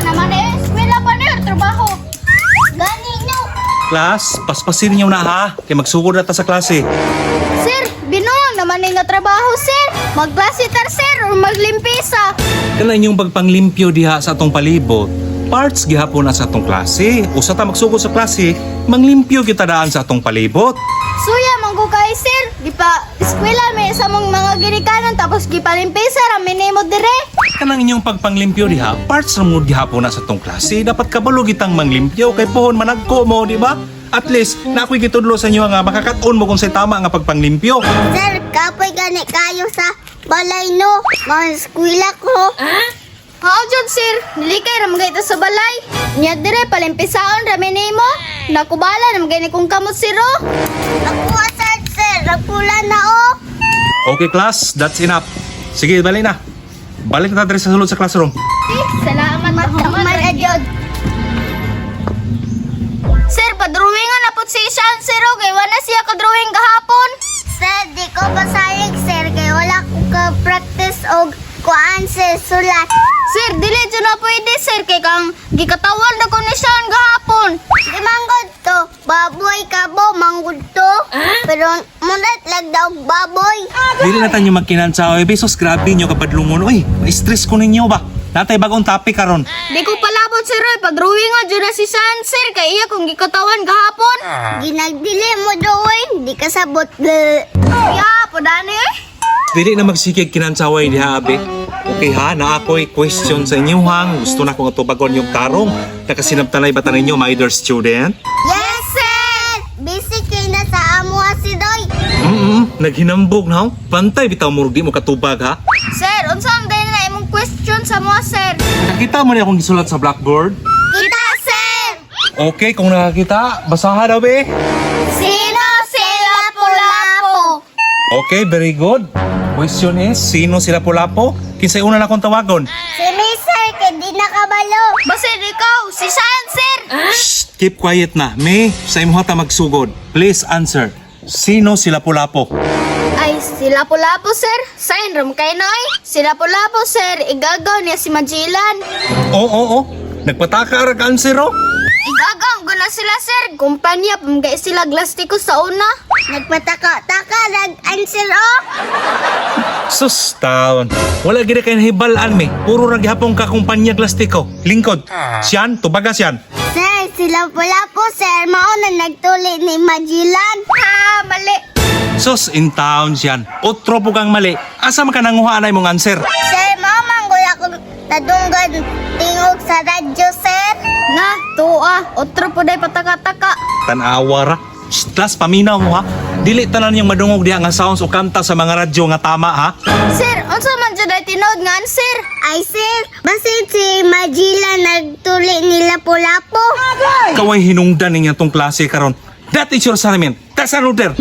naman eh. Eskwela pa na trabaho. Gani nyo. Class, paspasin niyo na ha. Kaya magsugod na ta sa klase. Sir, binuang naman eh nga trabaho, sir. Magklasitar, sir, or maglimpisa. Kana inyong pagpanglimpyo diha sa atong palibot. Parts gihapon na sa atong klase. Usa ta magsugod sa klase, manglimpyo kita daan sa atong palibot. Suya, manggo kay sir. Di pa, eskwela may sa mga ginikanan tapos gipalimpisa, ramin mo dire. Kanang inyong pagpanglimpyo diha, parts ra mo gihapon na sa atong klase. Dapat kabalo gitang manglimpyo kay pohon managko mo, di ba? At least, na ako'y gitudlo sa inyo nga makakaton mo kung sa'y tama nga pagpanglimpyo. Sir, kapoy gani kayo sa balay no. Mga eskwela ko. How jud sir, nilikay ra mga ito sa balay. Nya dire palimpisaon ra mo. Nakubala na mga kung kamot siro. Ako asad sir, nagpula na o. Okay class, that's enough. Sige, balik na. Balik na tayo sa sulod sa classroom. Salamat man adjod. Sir, padrawingan na po si Sean sir o kay wala siya ka-drawing kahapon. Sir, di ko pasayag sir kay wala ko ka-practice og kuan sir sulat. Sir, dili dyan na pwede sir kay kang gikatawan na ko ni Sean gahapon. Di manggod to, baboy ka bo, manggod to. Pero munat lag daw baboy. Dili na tayo magkinansa. Oy, besos grabe nyo kapadlungon. Uy, ma-stress ko ninyo ba? Natay bagong topic karon. Di ko palabot sir oy, padrawingan dyan na si Sean sir kay iya kung gikatawan gahapon. Ginagdili mo doon, di ka sabot. Ya, podani eh. Dili na magsikig kinansaway diha abe. Okay ha, na ako'y question sa inyo hang. Gusto na kong tubagon yung tarong. Nakasinabtanay ba ta ninyo, my dear student? Yes sir! Busy kay na sa amo si Doy. Naghinambog na ho. Pantay bitaw mo di mo katubag ha. Sir, unsam din na imong question sa mo sir? Nakita mo na akong gisulat sa blackboard? Kita sir! Okay, kung nakakita, basahan daw be. Sino sila pulapo? Okay, very good. Question is, sino sila pulapo? Kinsay una na akong tawagon? Si Sir, kay di nakabalo. Basin ikaw, si Sean sir! Shh, keep quiet na. May, sa imo hata magsugod. Please answer. Sino sila pulapo? Ay, sila pulapo sir. Sign room kay Noy. Sila pulapo sir, igagaw niya si Magellan. Oo. Nagpataka ra ka answer oh. Igagaw ko na sila sir. Kumpanya, pamgay sila glastiko sa una. Nagpataka-taka, nag-answer oh. Sus, taon. Wala gina kayo nahibalaan me. Puro ragyapong ka kumpanya glastiko. Lingkod. Siyan, tubaga siyan. Sir, sila pulapo sir. Mauna nagtuli ni Magellan. Ha, mali. Sus, in town siyan. Otro po kang mali. Asa man ka nanguha na imong answer? Sir, mamanggol ako tadunggan tingog sa radyo sir. Na, tuwa. Otro po day pataka-taka. Tanawa ra. Shh, class, paminaw mo ha. Dili tanan yung madungog diha nga sounds o kanta sa mga radyo nga tama ha. Sir, unsa man dyan ay tinawag nga answer? Ay sir, basin si Magellan nagtuli nila pulapo. Kaway hinungdan niya tong klase karon. That is your assignment. That's an order.